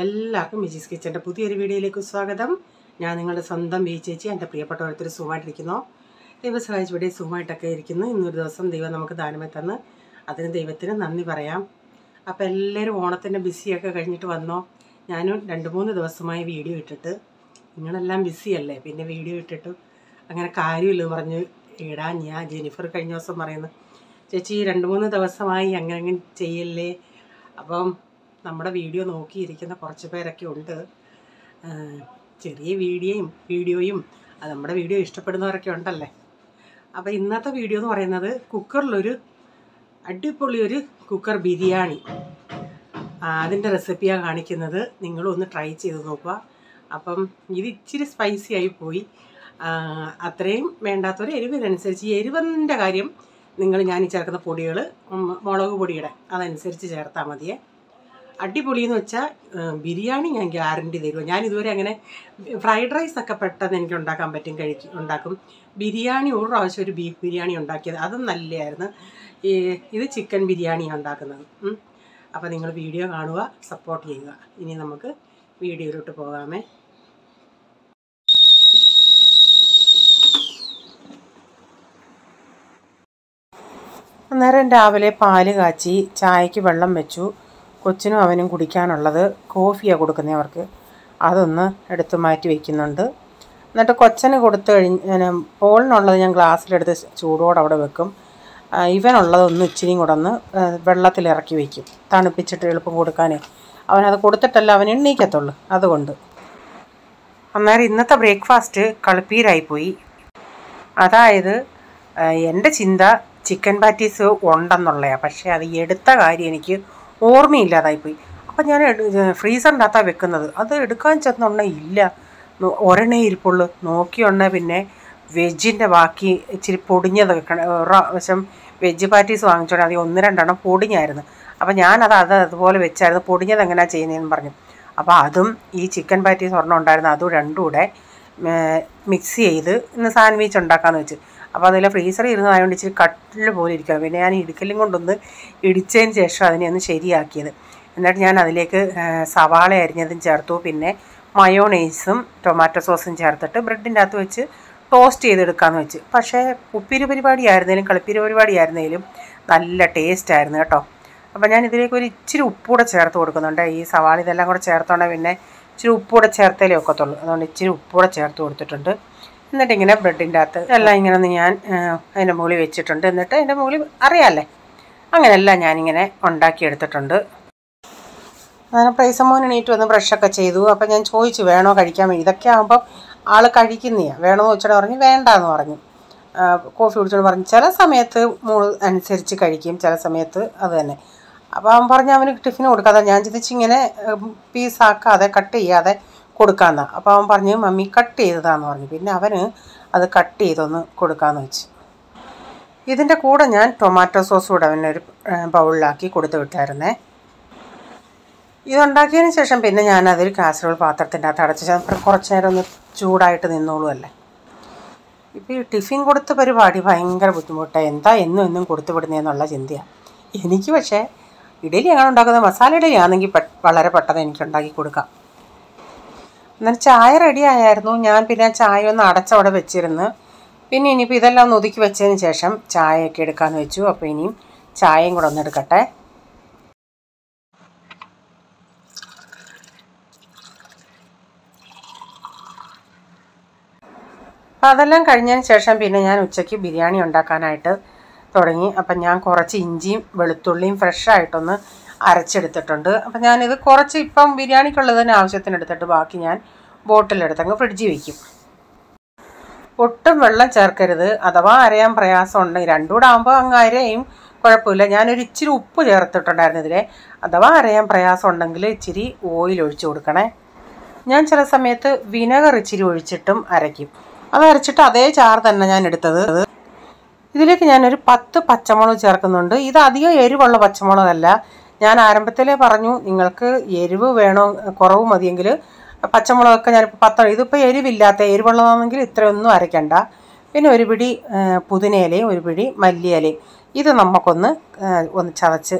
എല്ലാവർക്കും മിജീസ് കിച്ചൻ്റെ പുതിയൊരു വീഡിയോയിലേക്ക് സ്വാഗതം. ഞാൻ നിങ്ങളുടെ സ്വന്തം ബി ചേച്ചി. എൻ്റെ പ്രിയപ്പെട്ട ഓരോരുത്തർ സുഖമായിട്ടിരിക്കുന്നു. ദൈവം സഹായിച്ച് ഇവിടെ സുഖമായിട്ടൊക്കെ ഇരിക്കുന്നു. ഇന്നൊരു ദിവസം ദൈവം നമുക്ക് ദാനമായി തന്ന് അതിന് ദൈവത്തിന് നന്ദി പറയാം. അപ്പോൾ എല്ലാവരും ഓണത്തിൻ്റെ ബിസിയൊക്കെ കഴിഞ്ഞിട്ട് വന്നോ. ഞാനും 2-3 ദിവസമായി വീഡിയോ ഇട്ടിട്ട്, നിങ്ങളെല്ലാം ബിസിയല്ലേ, പിന്നെ വീഡിയോ ഇട്ടിട്ട് അങ്ങനെ കാര്യമില്ലെന്ന് പറഞ്ഞ് ഇടാൻ ഞാൻ ജെനിഫർ കഴിഞ്ഞ ദിവസം പറയുന്നു, ചേച്ചി 2-3 ദിവസമായി അങ്ങനെ ചെയ്യല്ലേ. അപ്പം നമ്മുടെ വീഡിയോ നോക്കിയിരിക്കുന്ന കുറച്ച് പേരൊക്കെ ഉണ്ട്. ചെറിയ വീഡിയോയും അത് നമ്മുടെ വീഡിയോ ഇഷ്ടപ്പെടുന്നവരൊക്കെ ഉണ്ടല്ലേ. അപ്പോൾ ഇന്നത്തെ വീഡിയോ എന്ന് പറയുന്നത് കുക്കറിലൊരു അടിപൊളി ഒരു കുക്കർ ബിരിയാണി, അതിൻ്റെ റെസിപ്പിയാണ് കാണിക്കുന്നത്. നിങ്ങളൊന്ന് ട്രൈ ചെയ്ത് നോക്കുക. അപ്പം ഇത് ഇച്ചിരി സ്പൈസി ആയിപ്പോയി. അത്രയും വേണ്ടാത്തൊരു എരിവിനനുസരിച്ച്, ഈ എരിവിൻ്റെ കാര്യം ഞാൻ ഈ ചേർക്കുന്ന പൊടികൾ മുളക് പൊടിയുടെ അതനുസരിച്ച് ചേർത്താൽ മതിയേ. അടിപൊളിയെന്ന് വെച്ചാൽ ബിരിയാണി ഞാൻ ഗ്യാരണ്ടി തരുമോ. ഞാനിതുവരെ അങ്ങനെ ഫ്രൈഡ് റൈസൊക്കെ പെട്ടെന്ന് എനിക്ക് ഉണ്ടാക്കാൻ പറ്റും, ഉണ്ടാക്കും. ബിരിയാണി ഒരു പ്രാവശ്യം ഒരു ബീഫ് ബിരിയാണി ഉണ്ടാക്കിയത്, അതും നല്ലതായിരുന്നു. ഇത് ചിക്കൻ ബിരിയാണിയാണ് ഉണ്ടാക്കുന്നത്. അപ്പോൾ നിങ്ങൾ വീഡിയോ കാണുക, സപ്പോർട്ട് ചെയ്യുക. ഇനി നമുക്ക് വീഡിയോയിലോട്ട് പോകാമേ. അന്നേരം രാവിലെ പാല് കാച്ചി ചായക്ക് വെള്ളം വെച്ചു. കൊച്ചിനും അവനും കുടിക്കാനുള്ളത് കോഫിയാണ് കൊടുക്കുന്നത് അവർക്ക്. അതൊന്ന് എടുത്ത് മാറ്റി വയ്ക്കുന്നുണ്ട്. എന്നിട്ട് കൊച്ചന് കൊടുത്തു കഴിഞ്ഞ് പോളിനുള്ളത് ഞാൻ ഗ്ലാസ്സിലെടുത്ത് ചൂടോടെ അവിടെ വെക്കും. ഇവനുള്ളതൊന്ന് ഇച്ചിരിയും കൂടെ ഒന്ന് വെള്ളത്തിലിറക്കി വയ്ക്കും, തണുപ്പിച്ചിട്ട് എളുപ്പം കൊടുക്കാനേ. അവനത് കൊടുത്തിട്ടല്ല അവൻ എണ്ണീക്കത്തുള്ളൂ, അതുകൊണ്ട്. അന്നേരം ഇന്നത്തെ ബ്രേക്ക്ഫാസ്റ്റ് കളിപ്പീരായിപ്പോയി. അതായത് എൻ്റെ ചിന്ത ചിക്കൻ പാറ്റീസ് ഉണ്ടെന്നുള്ളതാണ്. പക്ഷേ അത് എടുത്ത കാര്യം എനിക്ക് ഓർമ്മയില്ലാതായിപ്പോയി. അപ്പം ഞാൻ ഫ്രീസറിൻ്റെ അകത്താണ് വെക്കുന്നത്. അത് എടുക്കാൻ ചെന്നുണ്ടെ ഇല്ല, ഒരെണ്ണേ ഇരിപ്പുള്ളൂ. നോക്കിയുണ്ടെ പിന്നെ വെജിൻ്റെ ബാക്കി ഇച്ചിരി പൊടിഞ്ഞത് വെക്കണം. ഒരു വശം വെജ് പാറ്റീസ് വാങ്ങിച്ചോണ്ട് അത് 1-2 പൊടിഞ്ഞായിരുന്നു. അപ്പം ഞാനത് അതുപോലെ വെച്ചായിരുന്നു. പൊടിഞ്ഞത് എങ്ങനെയാണ് ചെയ്യുന്നതെന്ന് പറഞ്ഞു. അപ്പോൾ അതും ഈ ചിക്കൻ പാറ്റീസ് ഒരെണ്ണം ഉണ്ടായിരുന്നു, അതും രണ്ടും കൂടെ മിക്സ് ചെയ്ത് ഇന്ന് സാൻഡ്വിച്ച് ഉണ്ടാക്കാമെന്ന് വെച്ച്. അപ്പോൾ അതിൽ ഫ്രീസറിൽ ഇരുന്നതായതുകൊണ്ട് ഇച്ചിരി കട്ടില് പോലെ ഇരിക്കണം. പിന്നെ ഞാൻ ഇടുക്കലും കൊണ്ടൊന്ന് ഇടിച്ചതിന് ശേഷം അതിനെ ഒന്ന് ശരിയാക്കിയത്. എന്നിട്ട് ഞാൻ അതിലേക്ക് സവാള അരിഞ്ഞതും ചേർത്തു. പിന്നെ മയോണൈസും ടൊമാറ്റോ സോസും ചേർത്തിട്ട് ബ്രെഡിൻ്റെ അകത്ത് വെച്ച് ടോസ്റ്റ് ചെയ്തെടുക്കാമെന്ന് വെച്ച്. പക്ഷേ ഉപ്പിരി പരിപാടിയായിരുന്നേലും കളിപ്പീര് പരിപാടിയായിരുന്നേലും നല്ല ടേസ്റ്റ് ആയിരുന്നു കേട്ടോ. അപ്പോൾ ഞാൻ ഇതിലേക്ക് ഒരു ഇച്ചിരി ഉപ്പൂടെ ചേർത്ത് കൊടുക്കുന്നുണ്ട്. ഈ സവാള ഇതെല്ലാം കൂടെ ചേർത്തോണ്ടെങ്കിൽ പിന്നെ ഇച്ചിരി ഉപ്പൂടെ ചേർത്തേലേ ഒക്കത്തുള്ളൂ. അതുകൊണ്ട് ഇച്ചിരി ഉപ്പൂടെ ചേർത്ത് കൊടുത്തിട്ടുണ്ട്. എന്നിട്ട് ഇങ്ങനെ ബ്രെഡിൻ്റെ അകത്ത് എല്ലാം ഇങ്ങനെ ഒന്ന് ഞാൻ അതിൻ്റെ മുകളിൽ വെച്ചിട്ടുണ്ട്. എന്നിട്ട് അതിൻ്റെ മുകളിൽ അറിയാമല്ലേ, അങ്ങനെയെല്ലാം ഞാനിങ്ങനെ ഉണ്ടാക്കിയെടുത്തിട്ടുണ്ട്. അങ്ങനെ പ്രൈസമോൻ എണീറ്റ് വന്ന് ബ്രഷൊക്കെ ചെയ്തു. അപ്പം ഞാൻ ചോദിച്ചു വേണോ കഴിക്കാൻ വേണ്ടി. ഇതൊക്കെ ആകുമ്പം ആൾ കഴിക്കുന്നതാണ്. വേണമെന്ന് വെച്ചാൽ പറഞ്ഞു വേണ്ടാന്ന് പറഞ്ഞു. കോഫി കുടിച്ചോണ്ട് പറഞ്ഞു ചില സമയത്ത് അനുസരിച്ച് കഴിക്കും, ചില സമയത്ത് അത് തന്നെ. അപ്പോൾ അവൻ പറഞ്ഞു അവന് ടിഫിന് കൊടുക്കാതെ. ഞാൻ ചിന്തിച്ചിങ്ങനെ പീസാക്കാതെ കട്ട് ചെയ്യാതെ കൊടുക്കാമെന്നാണ്. അപ്പോൾ അവൻ പറഞ്ഞു മമ്മി കട്ട് ചെയ്തതാന്ന് പറഞ്ഞു. പിന്നെ അവന് അത് കട്ട് ചെയ്തൊന്ന് കൊടുക്കാമെന്ന് വെച്ച്. ഇതിൻ്റെ കൂടെ ഞാൻ ടൊമാറ്റോ സോസ് കൂടെ അവനൊരു ബൗളിലാക്കി കൊടുത്തു വിട്ടായിരുന്നേ. ഇതുണ്ടാക്കിയതിന് ശേഷം പിന്നെ ഞാനതൊരു കാസറോൾ പാത്രത്തിൻ്റെ അകത്ത് അടച്ച് കുറച്ച് നേരം ഒന്ന് ചൂടായിട്ട് നിന്നോളൂ അല്ലേ. ഇപ്പോൾ ഈ ടിഫിൻ കൊടുത്ത പരിപാടി ഭയങ്കര ബുദ്ധിമുട്ടാണ്. എന്താ എന്നും കൊടുത്തു വിടുന്നതെന്നുള്ള ചിന്തയാണ് എനിക്ക്. പക്ഷേ ഇഡലി അങ്ങനെ ഉണ്ടാക്കുന്നത്, മസാല ഇഡലി ആണെങ്കിൽ വളരെ പെട്ടെന്ന് എനിക്ക് ഉണ്ടാക്കി കൊടുക്കാം. എന്നാൽ ചായ റെഡി ആയായിരുന്നു. ഞാൻ പിന്നെ ചായ ഒന്ന് അടച്ചവിടെ വെച്ചിരുന്നു. പിന്നെ ഇനിയിപ്പോൾ ഇതെല്ലാം ഒന്ന് ഒതുക്കി വെച്ചതിന് ശേഷം ചായയൊക്കെ എടുക്കാമെന്ന് വെച്ചു. അപ്പോൾ ഇനിയും ചായയും കൂടെ ഒന്ന് എടുക്കട്ടെ. അപ്പോൾ അതെല്ലാം കഴിഞ്ഞതിന് ശേഷം പിന്നെ ഞാൻ ഉച്ചയ്ക്ക് ബിരിയാണി ഉണ്ടാക്കാനായിട്ട് തുടങ്ങി. അപ്പം ഞാൻ കുറച്ച് ഇഞ്ചിയും വെളുത്തുള്ളിയും ഫ്രഷായിട്ടൊന്ന് അരച്ചെടുത്തിട്ടുണ്ട്. അപ്പം ഞാനിത് കുറച്ച് ഇപ്പം ബിരിയാണിക്കുള്ളതിന് ആവശ്യത്തിന് എടുത്തിട്ട് ബാക്കി ഞാൻ ബോട്ടിലെടുത്തങ്ങ് ഫ്രിഡ്ജിൽ വയ്ക്കും. ഒട്ടും വെള്ളം ചേർക്കരുത്. അഥവാ അരയാൻ പ്രയാസമുണ്ട്, രണ്ടും കൂടെ ആകുമ്പോൾ അങ്ങ് അരയും, കുഴപ്പമില്ല. ഞാനൊരു ഇച്ചിരി ഉപ്പ് ചേർത്തിട്ടുണ്ടായിരുന്നു ഇതിൽ. അഥവാ അരയാൻ പ്രയാസം ഉണ്ടെങ്കിൽ ഇച്ചിരി ഓയിൽ ഒഴിച്ചു കൊടുക്കണേ. ഞാൻ ചില സമയത്ത് വിനെഗർ ഇച്ചിരി ഒഴിച്ചിട്ടും അരയ്ക്കും. അത് അരച്ചിട്ട് അതേ ചാറ് തന്നെ ഞാൻ എടുത്തത്. ഇതിലേക്ക് ഞാനൊരു 10 പച്ചമുളക് ചേർക്കുന്നുണ്ട്. ഇത് അധികം എരിവുള്ള പച്ചമുളകല്ല. ഞാൻ ആരംഭത്തിലേ പറഞ്ഞു നിങ്ങൾക്ക് എരിവ് വേണോ കുറവ് മതിയെങ്കിൽ പച്ചമുളകൊക്കെ ഞാനിപ്പോൾ 10. ഇതിപ്പോൾ എരിവില്ലാത്ത എരിവുള്ളതാണെങ്കിൽ ഇത്രയൊന്നും അരയ്ക്കണ്ട. പിന്നെ ഒരു പിടി പുതിനയിലയും ഒരു പിടി മല്ലിയിലയും ഇത് നമുക്കൊന്ന് ചതച്ച്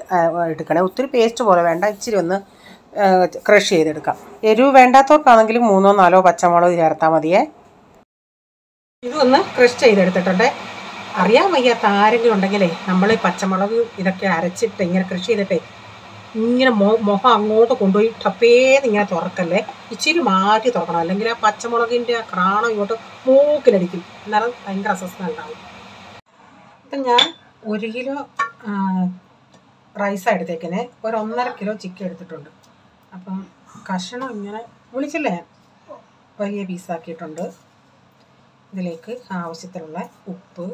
എടുക്കണേ. ഒത്തിരി പേസ്റ്റ് പോലെ വേണ്ട, ഇച്ചിരി ഒന്ന് ക്രഷ് ചെയ്തെടുക്കാം. എരിവ് വേണ്ടാത്തവർക്കാണെങ്കിൽ 3-4 പച്ചമുളക് ചേർത്താൽ മതിയേ. ഇതൊന്ന് ക്രഷ് ചെയ്തെടുത്തിട്ടുണ്ട്. അറിയാൻ വയ്യാത്ത ആരെങ്കിലും ഉണ്ടെങ്കിലേ നമ്മൾ പച്ചമുളക് ഇതൊക്കെ അരച്ചിട്ട് ഇങ്ങനെ ക്രഷ് ചെയ്തിട്ടേ ഇങ്ങനെ മുഖം അങ്ങോട്ട് കൊണ്ടുപോയി ടപ്പേന്ന് ഇങ്ങനെ തുറക്കല്ലേ, ഇച്ചിരി മാറ്റി തുറക്കണം. അല്ലെങ്കിൽ ആ പച്ചമുളകിൻ്റെ ആ ക്രാണം ഇങ്ങോട്ട് മൂക്കിലടിക്കും, എന്നാലും ഭയങ്കര അസ്വസ്ഥത ഉണ്ടാവും. അപ്പം ഞാൻ 1 കിലോ റൈസാണ് എടുത്തേക്കുന്നത്, 1.5 കിലോ ചിക്കൻ എടുത്തിട്ടുണ്ട്. അപ്പം കഷ്ണം ഇങ്ങനെ വിളിച്ചില്ലേ വലിയ പീസാക്കിയിട്ടുണ്ട്. ഇതിലേക്ക് ആവശ്യത്തിനുള്ള ഉപ്പ്,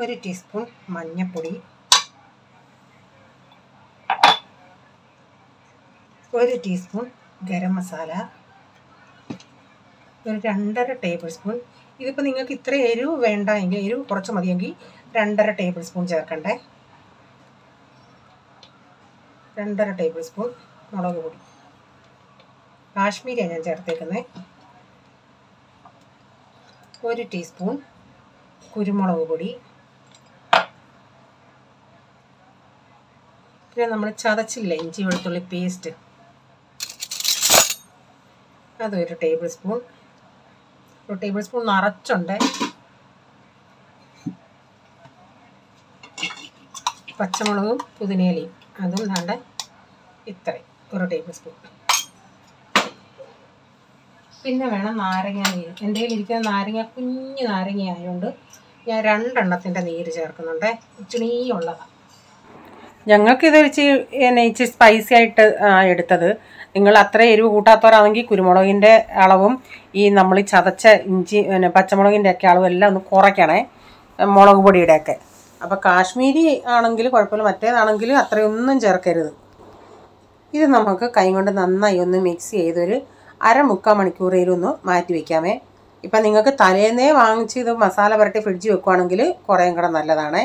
1 ടീസ്പൂൺ മഞ്ഞൾപ്പൊടി, 1 ടീസ്പൂൺ ഗരം മസാല, ഒരു 2.5 ടേബിൾ സ്പൂൺ. ഇതിപ്പോൾ നിങ്ങൾക്ക് ഇത്ര എരിവ് വേണ്ട എങ്കിൽ, എരിവ് കുറച്ച് മതിയെങ്കിൽ 2.5 ടേബിൾ സ്പൂൺ ചേർക്കണ്ടേ. 2.5 ടേബിൾ സ്പൂൺ മുളക് പൊടി, കാശ്മീരിയാണ് ഞാൻ ചേർത്തേക്കുന്നത്. 1 ടീസ്പൂൺ കുരുമുളക് പൊടി, പിന്നെ നമ്മൾ ചതച്ചില്ല ഇഞ്ചി വെളുത്തുള്ളി പേസ്റ്റ്, അത് 1 ടേബിൾ സ്പൂൺ. 1 ടേബിൾ സ്പൂൺ നിറച്ചുണ്ട്. പച്ചമുളകും പുതിനയിലയും അതും വേണ്ട ഇത്രയും 1 ടേബിൾ സ്പൂൺ. പിന്നെ വേണം നാരങ്ങ നീര്. എൻ്റെ കയ്യിൽ ഇരിക്കുന്ന നാരങ്ങ കുഞ്ഞു നാരങ്ങ ആയതുകൊണ്ട് ഞാൻ 2 എണ്ണത്തിൻ്റെ നീര് ചേർക്കുന്നുണ്ട്. ഇച്ചിണിയുള്ളതാണ്. ഞങ്ങൾക്കിത് ഇച്ചിരി സ്പൈസി ആയിട്ട് എടുത്തത്. നിങ്ങൾ അത്ര എരിവ് കൂട്ടാത്തവരാണെങ്കിൽ കുരുമുളകിൻ്റെ അളവും ഈ നമ്മൾ ചതച്ച ഇഞ്ചി പച്ചമുളകിൻ്റെ ഒക്കെ അളവും എല്ലാം ഒന്ന് കുറയ്ക്കണേ, മുളക് പൊടിയുടെയൊക്കെ. അപ്പോൾ കാശ്മീരി ആണെങ്കിൽ കുഴപ്പമില്ല, മറ്റേതാണെങ്കിൽ അത്രയൊന്നും ചേർക്കരുത്. ഇത് നമുക്ക് കൈ കൊണ്ട് നന്നായി ഒന്ന് മിക്സ് ചെയ്തൊരു 1/4 മണിക്കൂറിലൊന്ന് മാറ്റി വയ്ക്കാമേ. ഇപ്പം നിങ്ങൾക്ക് തലേന്നേ വാങ്ങിച്ച് ഇത് മസാല പുരട്ടി ഫ്രിഡ്ജിൽ വെക്കുകയാണെങ്കിൽ കുറേയും കൂടെ നല്ലതാണേ.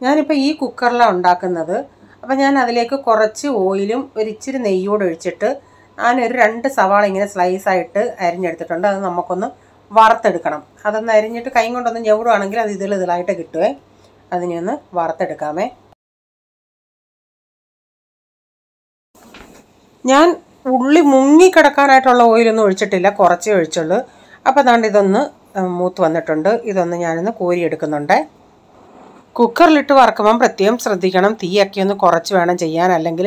ഞാനിപ്പോൾ ഈ കുക്കറിലാണ് ഉണ്ടാക്കുന്നത്. അപ്പോൾ ഞാൻ അതിലേക്ക് കുറച്ച് ഓയിലും ഇച്ചിരി നെയ്യോട് ഒഴിച്ചിട്ട് ഞാനൊരു 2 സവാള ഇങ്ങനെ സ്ലൈസായിട്ട് അരിഞ്ഞെടുത്തിട്ടുണ്ട്. അത് നമുക്കൊന്ന് വറുത്തെടുക്കണം. അതൊന്ന് അരിഞ്ഞിട്ട് കൈ കൊണ്ടൊന്ന് ഞെവിടുവാണെങ്കിൽ അത് ഇതിലായിട്ട് കിട്ടുമേ. അതിനെ ഒന്ന് വറുത്തെടുക്കാമേ. ഞാൻ ഉള്ളി മുങ്ങിക്കിടക്കാനായിട്ടുള്ള ഓയിലൊന്നും ഒഴിച്ചിട്ടില്ല, കുറച്ചേ ഒഴിച്ചുള്ളൂ. അപ്പോൾ അതുകൊണ്ട് ഇതൊന്ന് മൂത്ത് വന്നിട്ടുണ്ട്. ഇതൊന്ന് ഞാനൊന്ന് കോരിയെടുക്കുന്നുണ്ട്. കുക്കറിലിട്ട് വറക്കുമ്പം പ്രത്യേകം ശ്രദ്ധിക്കണം, തീയൊക്കെ ഒന്ന് കുറച്ച് വേണം ചെയ്യാൻ, അല്ലെങ്കിൽ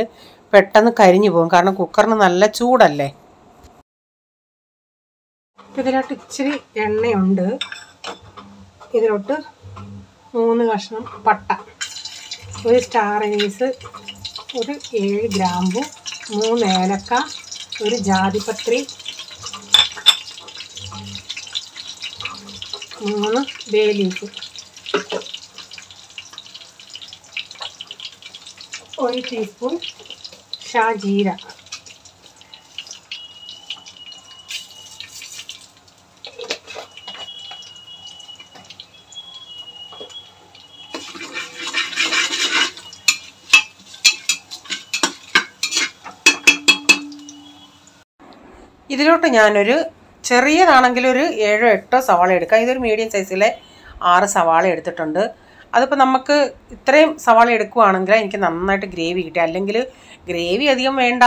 പെട്ടെന്ന് കരിഞ്ഞു പോകും. കാരണം കുക്കറിന് നല്ല ചൂടല്ലേ. ഇതിലോട്ട് ഇച്ചിരി എണ്ണയുണ്ട്. ഇതിലോട്ട് 3 കഷ്ണം പട്ട, 1 സ്റ്റാർ അനീസ്, ഒരു 7 ഗ്രാമ്പു, 3 ഏലക്ക, 1 ജാതിപത്രി, 3 ബേ ലീഫ്, 1 ടീസ്പൂൺ ഷാജീര, ഇതിലോട്ട് ഞാനൊരു ചെറിയതാണെങ്കിൽ ഒരു 7-8 സവാള എടുക്കാം. ഇതൊരു മീഡിയം സൈസിലെ 6 സവാള എടുത്തിട്ടുണ്ട്. അതിപ്പോൾ നമുക്ക് ഇത്രയും സവാള എടുക്കുകയാണെങ്കിൽ എനിക്ക് നന്നായിട്ട് ഗ്രേവി കിട്ടുക. അല്ലെങ്കിൽ ഗ്രേവി അധികം വേണ്ട,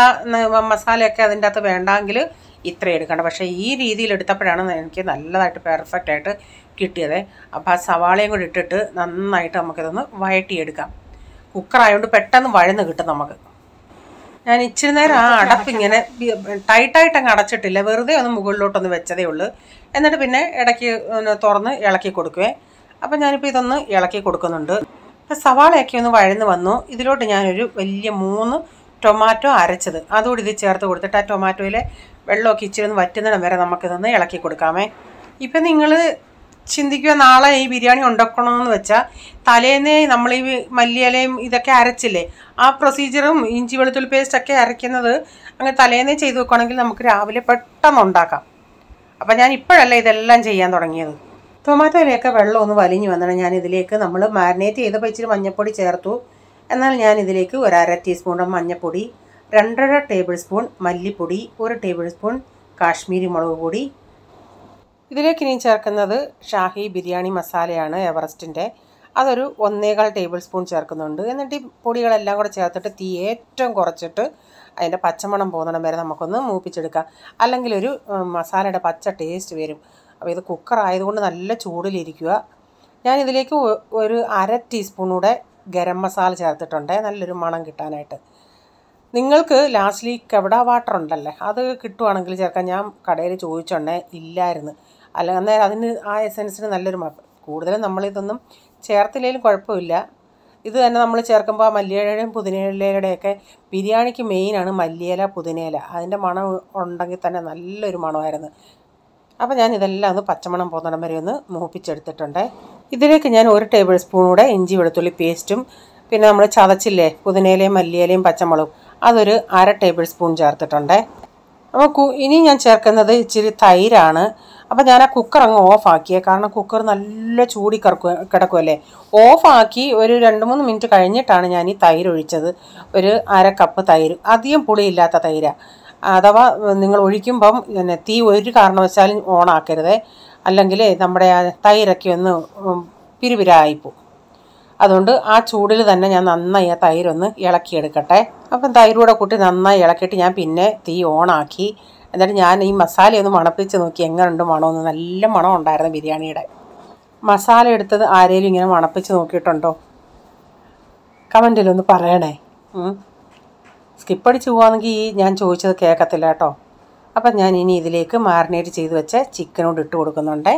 മസാലയൊക്കെ അതിൻ്റെ അകത്ത് വേണ്ടെങ്കിൽ ഇത്രയും എടുക്കേണ്ട. പക്ഷേ ഈ രീതിയിൽ എടുത്തപ്പോഴാണ് എനിക്ക് നല്ലതായിട്ട് പെർഫെക്റ്റായിട്ട് കിട്ടിയത്. അപ്പോൾ ആ സവാളയും കൂടി ഇട്ടിട്ട് നന്നായിട്ട് നമുക്കിതൊന്ന് വഴട്ടിയെടുക്കാം. കുക്കറായതുകൊണ്ട് പെട്ടെന്ന് വഴന്ന് കിട്ടും നമുക്ക്. ഞാൻ ഇച്ചിരി നേരം ആ അടപ്പിങ്ങനെ ടൈറ്റായിട്ട് അങ്ങ് അടച്ചിട്ടില്ല, വെറുതെ ഒന്ന് മുകളിലോട്ടൊന്ന് വെച്ചതേ ഉള്ളൂ. എന്നിട്ട് പിന്നെ ഇടയ്ക്ക് തുറന്ന് ഇളക്കി കൊടുക്കുവേ. അപ്പം ഞാനിപ്പോൾ ഇതൊന്ന് ഇളക്കി കൊടുക്കുന്നുണ്ട്. അപ്പം സവാളയൊക്കെ ഒന്ന് വഴന്ന് വന്നു. ഇതിലോട്ട് ഞാനൊരു വലിയ 3 ടൊമാറ്റോ അരച്ചത് അതുകൂടി ഇത് ചേർത്ത് കൊടുത്തിട്ട് ആ ടൊമാറ്റോയിലെ വെള്ളമൊക്കെ ഇച്ചിരി ഒന്ന് വറ്റുന്നിടം വരെ നമുക്കിതൊന്ന് ഇളക്കി കൊടുക്കാമേ. ഇപ്പം നിങ്ങൾ ചിന്തിക്കുക നാളെ ഈ ബിരിയാണി ഉണ്ടാക്കണമെന്ന് വെച്ചാൽ തലേന്നേ നമ്മൾ ഈ മല്ലിയിലയും ഇതൊക്കെ അരച്ചില്ലേ, ആ പ്രൊസീജിയറും ഇഞ്ചി വെളുത്തുള്ളി പേസ്റ്റൊക്കെ അരയ്ക്കുന്നത് അങ്ങനെ തലേന്നേ ചെയ്ത് വെക്കുകയാണെങ്കിൽ നമുക്ക് രാവിലെ പെട്ടെന്ന് ഉണ്ടാക്കാം. അപ്പം ഞാൻ ഇപ്പോഴല്ല ഇതെല്ലാം ചെയ്യാൻ തുടങ്ങിയത്. ടൊമാറ്റോയിലൊക്കെ വെള്ളം ഒന്ന് വലിഞ്ഞ് വന്നിട്ട് ഞാനിതിലേക്ക് നമ്മൾ മാരിനേറ്റ് ചെയ്തപ്പോൾ ഇച്ചിരി മഞ്ഞൾപ്പൊടി ചേർത്തു. എന്നാൽ ഞാനിതിലേക്ക് 1/2 ടീസ്പൂൺ മഞ്ഞൾപ്പൊടി, 2.5 ടേബിൾ സ്പൂൺ മല്ലിപ്പൊടി, 1 ടേബിൾ സ്പൂൺ കാശ്മീരി മുളക് പൊടി. ഇതിലേക്ക് ഇനി ചേർക്കുന്നത് ഷാഹി ബിരിയാണി മസാലയാണ്, എവറസ്റ്റിൻ്റെ. അതൊരു 1.25 ടേബിൾ സ്പൂൺ ചേർക്കുന്നുണ്ട്. എന്നിട്ട് ഈ പൊടികളെല്ലാം കൂടെ ചേർത്തിട്ട് തീ ഏറ്റവും കുറച്ചിട്ട് അതിൻ്റെ പച്ചമണം പോകുന്നിടം വരെ നമുക്കൊന്ന് മൂപ്പിച്ചെടുക്കാം. അല്ലെങ്കിൽ ഒരു മസാലയുടെ പച്ച ടേസ്റ്റ് വരും. അപ്പോൾ ഇത് കുക്കർ ആയതുകൊണ്ട് നല്ല ചൂടിലിരിക്കുക. ഞാനിതിലേക്ക് ഒരു 1/2 ടീസ്പൂൺ കൂടെ ഗരം മസാല ചേർത്തിട്ടുണ്ട്, നല്ലൊരു മണം കിട്ടാനായിട്ട്. നിങ്ങൾക്ക് ലാസ്റ്റിൽ കവട വാട്ടർ ഉണ്ടല്ലേ, അത് കിട്ടുവാണെങ്കിൽ ചേർക്കാം. ഞാൻ കടയിൽ ചോദിച്ചോണ്ടേ ഇല്ലായിരുന്നു. അല്ല അന്നേരം അതിന് ആ എസൻസിന് നല്ലൊരു കൂടുതലും നമ്മളിതൊന്നും ചേർത്തില്ലെങ്കിലും കുഴപ്പമില്ല. ഇത് തന്നെ നമ്മൾ ചേർക്കുമ്പോൾ മല്ലിയിലയുടെയും പുതിനയിലയുടെയൊക്കെ ബിരിയാണിക്ക് മെയിനാണ് മല്ലിയില പുതിനയില. അതിൻ്റെ മണം ഉണ്ടെങ്കിൽ തന്നെ നല്ലൊരു മണമായിരുന്നു. അപ്പോൾ ഞാൻ ഇതെല്ലാം ഒന്ന് പച്ചമണം പോകുന്നിടം വരെ ഒന്ന് മൂപ്പിച്ചെടുത്തിട്ടുണ്ട്. ഇതിലേക്ക് ഞാൻ 1 ടേബിൾ സ്പൂൺ കൂടെ ഇഞ്ചി വെളുത്തുള്ളി പേസ്റ്റും പിന്നെ നമ്മൾ ചതച്ചില്ലേ പുതിനയിലയും മല്ലിയിലയും പച്ചമുളകും അതൊരു 1/2 ടേബിൾ സ്പൂൺ ചേർത്തിട്ടുണ്ട്. അപ്പോൾ ഇനി ഞാൻ ചേർക്കുന്നത് ഇച്ചിരി തൈരാണ്. അപ്പോൾ ഞാൻ ആ കുക്കർ അങ്ങ് ഓഫാക്കിയേ, കാരണം കുക്കർ നല്ല ചൂടി കിടക്കുമല്ലേ. ഓഫാക്കി ഒരു 2-3 മിനിറ്റ് കഴിഞ്ഞിട്ടാണ് ഞാൻ ഈ തൈര് ഒഴിച്ചത്. ഒരു 1/2 കപ്പ് തൈര്, അധികം പുളിയില്ലാത്ത തൈരാണ്. അഥവാ നിങ്ങൾ ഒഴിക്കുമ്പം തീ ഒരു കാരണവശാലും ഓണാക്കരുതേ, അല്ലെങ്കിൽ നമ്മുടെ ആ തൈരൊക്കെ ഒന്ന് പിരിപിരായിപ്പോവും. അതുകൊണ്ട് ആ ചൂടിൽ തന്നെ ഞാൻ നന്നായി ആ തൈരൊന്ന് ഇളക്കിയെടുക്കട്ടെ. അപ്പം തൈരൂടെ കൂട്ടി നന്നായി ഇളക്കിയിട്ട് ഞാൻ പിന്നെ തീ ഓണാക്കി. എന്നിട്ട് ഞാൻ ഈ മസാലയൊന്ന് മണപ്പിച്ച് നോക്കി എങ്ങനെയുണ്ട് മണമെന്ന്. നല്ല മണം ഉണ്ടായിരുന്നു ബിരിയാണിയുടെ. മസാല എടുത്തത് ആരെങ്കിലും ഇങ്ങനെ മണപ്പിച്ച് നോക്കിയിട്ടുണ്ടോ? കമൻറ്റിലൊന്ന് പറയണേ. സ്കിപ്പടിച്ച് പോവാണെങ്കിൽ ഞാൻ ചോദിച്ചത് കേൾക്കത്തില്ല കേട്ടോ. അപ്പം ഞാൻ ഇനി ഇതിലേക്ക് മാരിനേറ്റ് ചെയ്ത് വെച്ച ചിക്കനോട് ഇട്ട് കൊടുക്കുന്നുണ്ട്.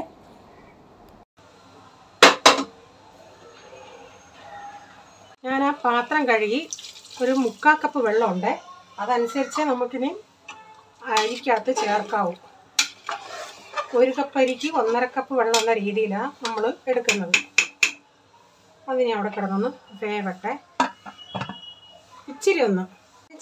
ഞാൻ ആ പാത്രം കഴുകി ഒരു 3/4 കപ്പ് വെള്ളമുണ്ട്. അതനുസരിച്ച് നമുക്കിനി അരിക്കകത്ത് ചേർക്കാവൂ. 1 കപ്പ് അരിക്ക് 1.5 കപ്പ് വെള്ളം എന്ന രീതിയിലാണ് നമ്മൾ എടുക്കുന്നത്. അതിനെ അവിടെ കിടന്നൊന്ന് വേവട്ടെ. ഇച്ചിരി ഒന്ന്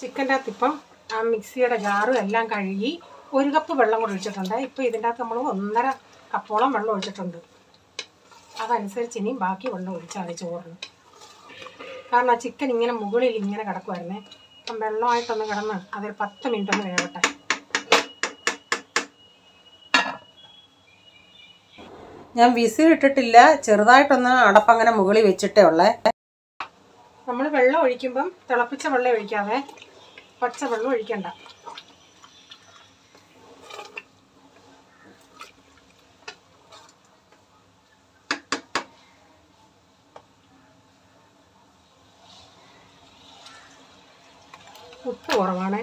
ചിക്കൻ്റെ അകത്ത് ഇപ്പം ആ മിക്സിയുടെ ജാറും എല്ലാം കഴുകി 1 കപ്പ് വെള്ളം കൂടെ ഒഴിച്ചിട്ടുണ്ട്. ഇപ്പോൾ ഇതിൻ്റെ അകത്ത് നമ്മൾ 1.5 കപ്പോളം വെള്ളം ഒഴിച്ചിട്ടുണ്ട്. അതനുസരിച്ച് ഇനി ബാക്കി വെള്ളം ഒഴിച്ചാൽ മതി ചോറിന്. കാരണം ആ ചിക്കൻ ഇങ്ങനെ മുകളിൽ ഇങ്ങനെ കിടക്കുമായിരുന്നേ. അപ്പം വെള്ളമായിട്ടൊന്ന് കിടന്ന് അതൊരു 10 മിനിറ്റ് ഒന്ന് വേവട്ടെ. ഞാൻ വിസിലിട്ടിട്ടില്ല, ചെറുതായിട്ടൊന്ന് അടപ്പങ്ങനെ മുകളിൽ വെച്ചിട്ടേ ഉള്ളേ. നമ്മൾ വെള്ളം ഒഴിക്കുമ്പം തിളപ്പിച്ച വെള്ളം ഒഴിക്കാതെ പച്ച വെള്ളം ഒഴിക്കണ്ട. ഉപ്പ് കുറവാണേ.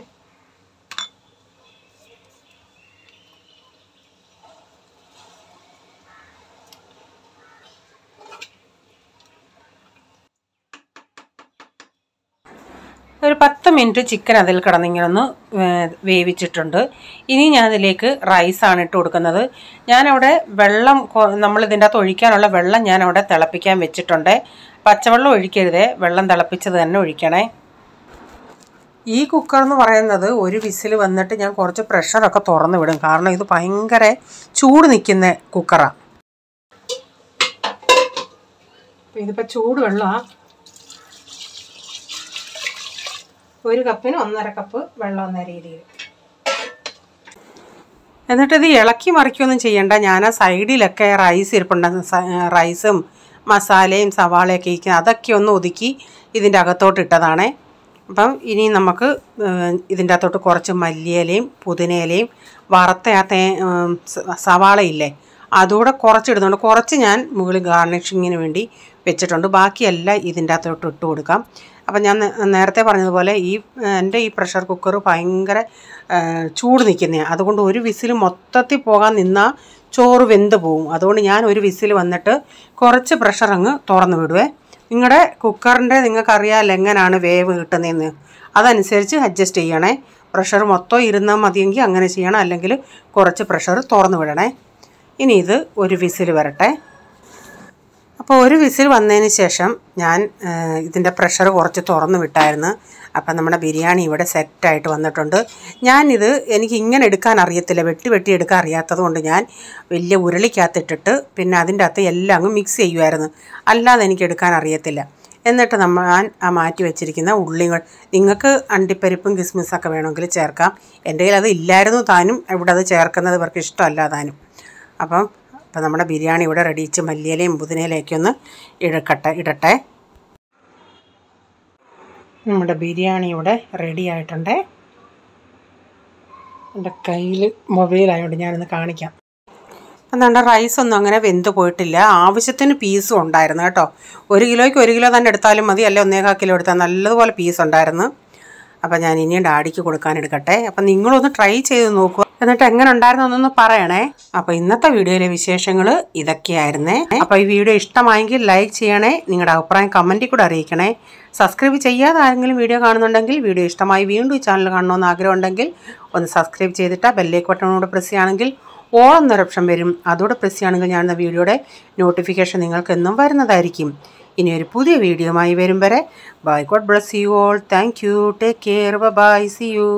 ഒരു 10 മിനിറ്റ് ചിക്കൻ അതിൽ കിടന്നിങ്ങനെ ഒന്ന് വേവിച്ചിട്ടുണ്ട്. ഇനി ഞാൻ അതിലേക്ക് റൈസാണ് ഇട്ട് കൊടുക്കുന്നത്. ഞാനവിടെ വെള്ളം നമ്മളിതിൻ്റെ അകത്ത് ഒഴിക്കാനുള്ള വെള്ളം ഞാനവിടെ തിളപ്പിക്കാൻ വെച്ചിട്ടുണ്ട്. പച്ചവെള്ളം ഒഴിക്കരുതേ, വെള്ളം തിളപ്പിച്ചത് തന്നെ ഒഴിക്കണേ. ഈ കുക്കർ എന്ന് പറയുന്നത് ഒരു വിസിൽ വന്നിട്ട് ഞാൻ കുറച്ച് പ്രഷറൊക്കെ തുറന്ന് വിടും. കാരണം ഇത് ഭയങ്കര ചൂട് നിൽക്കുന്ന കുക്കറാണ്. ഇതിപ്പോൾ ചൂട് വെള്ളമാണ്. 1 കപ്പിന് 1.5 കപ്പ് വെള്ളം എന്ന രീതിയിൽ. എന്നിട്ടിത് ഇളക്കി മറിക്കുകയൊന്നും ചെയ്യണ്ട. ഞാൻ ആ സൈഡിലൊക്കെ റൈസ് ഇരിപ്പുണ്ട്. റൈസും മസാലയും സവാളയൊക്കെ ഇരിക്കുന്നത് അതൊക്കെ ഒന്ന് ഒതുക്കി ഇതിൻ്റെ അകത്തോട്ട് ഇട്ടതാണേ. അപ്പം ഇനി നമുക്ക് ഇതിൻ്റെ അകത്തോട്ട് കുറച്ച് മല്ലിയിലയും പുതിനയിലയും വറുത്ത ആ സവാളയില്ലേ അതുകൂടെ കുറച്ചിടുന്നുണ്ട്. കുറച്ച് ഞാൻ മുകളിൽ ഗാർണിഷിങ്ങിന് വേണ്ടി വെച്ചിട്ടുണ്ട്. ബാക്കിയെല്ലാം ഇതിൻ്റെ അകത്തോട്ട് ഇട്ട് കൊടുക്കാം. അപ്പം ഞാൻ നേരത്തെ പറഞ്ഞതുപോലെ എൻ്റെ ഈ പ്രഷർ കുക്കർ ഭയങ്കര ചൂട് നിൽക്കുന്നതാണ്. അതുകൊണ്ട് ഒരു വിസിൽ മൊത്തത്തിൽ പോകാൻ നിന്നാൽ ചോറ് വെന്ത് പോവും. അതുകൊണ്ട് ഞാൻ ഒരു വിസിൽ വന്നിട്ട് കുറച്ച് പ്രഷർ അങ്ങ് തുറന്ന് വിടുവേ. നിങ്ങളുടെ കുക്കറിൻ്റെ നിങ്ങൾക്കറിയാമല്ലോ എങ്ങനെയാണ് വേവ് കിട്ടുന്നതെന്ന്, അതനുസരിച്ച് അഡ്ജസ്റ്റ് ചെയ്യണേ. പ്രഷർ മൊത്തം ഇരുന്നാൽ മതിയെങ്കിൽ അങ്ങനെ ചെയ്യണം, അല്ലെങ്കിൽ കുറച്ച് പ്രഷർ തുറന്ന് വിടണേ. ഇനി ഇത് ഒരു വിസിൽ വരട്ടെ. അപ്പോൾ ഒരു വിസിൽ വന്നതിന് ശേഷം ഞാൻ ഇതിൻ്റെ പ്രഷർ കുറച്ച് തുറന്ന് വിട്ടായിരുന്നു. അപ്പം നമ്മുടെ ബിരിയാണി ഇവിടെ സെറ്റായിട്ട് വന്നിട്ടുണ്ട്. ഞാനിത് എനിക്ക് ഇങ്ങനെ എടുക്കാൻ അറിയത്തില്ല, വെട്ടി എടുക്കാൻ അറിയാത്തത് കൊണ്ട് ഞാൻ വലിയ ഉരുളിക്കകത്തിട്ടിട്ട് പിന്നെ അതിൻ്റെ അകത്ത് എല്ലാം അങ്ങ് മിക്സ് ചെയ്യുമായിരുന്നു. അല്ലാതെ എനിക്ക് എടുക്കാൻ അറിയത്തില്ല. എന്നിട്ട് ഞാൻ മാറ്റി വെച്ചിരിക്കുന്ന ഉള്ളികൾ, നിങ്ങൾക്ക് അണ്ടിപ്പരിപ്പും കിസ്മിസൊക്കെ വേണമെങ്കിൽ ചേർക്കാം. എൻ്റെ കയ്യിൽ അത് ഇല്ലായിരുന്നു താനും, ഇവിടെ അത് ചേർക്കുന്നത് ഇവർക്ക് ഇഷ്ടമല്ല താനും. അപ്പം നമ്മുടെ ബിരിയാണി ഇവിടെ റെഡിച്ച് മല്ലിയിലയും പുതിനയിലയൊക്കെ ഒന്ന് ഇടട്ടെ. നമ്മുടെ ബിരിയാണി ഇവിടെ റെഡി ആയിട്ടുണ്ട്. എൻ്റെ കയ്യിൽ മൊബൈലായതുകൊണ്ട് ഞാനൊന്ന് കാണിക്കാം. എന്താണ്ട് റൈസൊന്നും അങ്ങനെ വെന്ത് പോയിട്ടില്ല. ആവശ്യത്തിന് പീസും ഉണ്ടായിരുന്നു കേട്ടോ. 1 കിലോയ്ക്ക് 1 കിലോ തന്നെ എടുത്താലും മതി, അല്ലെ 1.25 കിലോ എടുത്താൽ നല്ലതുപോലെ പീസ് ഉണ്ടായിരുന്നു. അപ്പോൾ ഞാൻ ഇനിയും ഡാഡിക്ക് കൊടുക്കാനെടുക്കട്ടെ. അപ്പം നിങ്ങളൊന്ന് ട്രൈ ചെയ്ത് നോക്കുക, എന്നിട്ട് എങ്ങനെ ഉണ്ടായിരുന്നൊന്നൊന്ന് പറയണേ. അപ്പോൾ ഇന്നത്തെ വീഡിയോയിലെ വിശേഷങ്ങൾ ഇതൊക്കെയായിരുന്നേ. അപ്പോൾ ഈ വീഡിയോ ഇഷ്ടമായെങ്കിൽ ലൈക്ക് ചെയ്യണേ, നിങ്ങളുടെ അഭിപ്രായം കമൻറ്റിൽ കൂടെ അറിയിക്കണേ. സബ്സ്ക്രൈബ് ചെയ്യാതെ ആരെങ്കിലും വീഡിയോ കാണുന്നുണ്ടെങ്കിൽ, വീഡിയോ ഇഷ്ടമായി വീണ്ടും ഈ ചാനൽ കാണണമെന്ന് ആഗ്രഹമുണ്ടെങ്കിൽ ഒന്ന് സബ്സ്ക്രൈബ് ചെയ്തിട്ട് ബെല്ലൈക്കൺ ബട്ടണോട് പ്രസ് ചെയ്യുകയാണെങ്കിൽ ഓൾ എന്നൊരു ഓപ്ഷൻ വരും. അതോടെ പ്രസ് ചെയ്യുകയാണെങ്കിൽ ഞാൻ വീഡിയോയുടെ നോട്ടിഫിക്കേഷൻ നിങ്ങൾക്ക് എന്നും വരുന്നതായിരിക്കും. ഇനി ഒരു പുതിയ വീഡിയോയുമായി വരും വരെ bye, god bless you all. Thank you, take care, bye, see U.